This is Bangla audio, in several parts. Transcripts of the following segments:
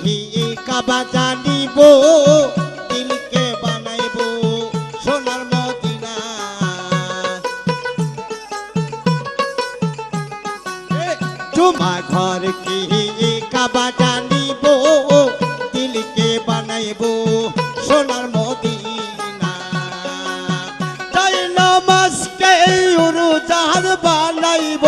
কাবা জানিব দিলকে বানাইব সোনার মদিনা জুমা ঘর কি কাবা জানিব দিলকে বানাইব সোনার মদিনা তাই নামাজকে উরুজার বানাইব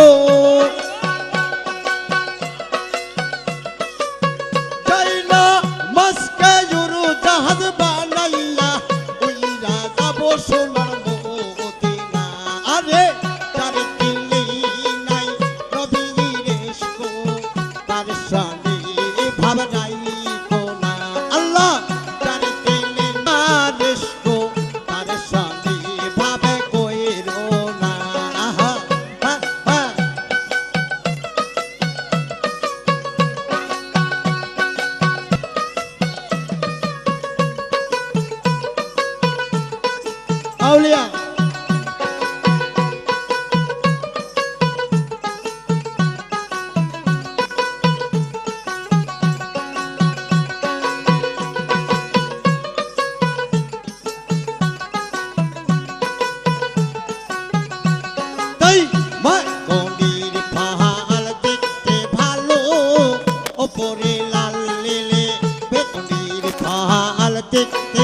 জাহাজ বানাইয়া উইরা যাব সোনার মদিনা আরে তার দিলে নাই নবীর ইশক তার শানে ভাব নাই কোনা আল্লাহ তার দিলে না ইশক তার শানে ভাব কইরো না আহা আউলিয়া তাই মা কবির ফাহাল দেখতে ভালো ওপরে লাল লীলে বেতনির ফাহাল দেখতে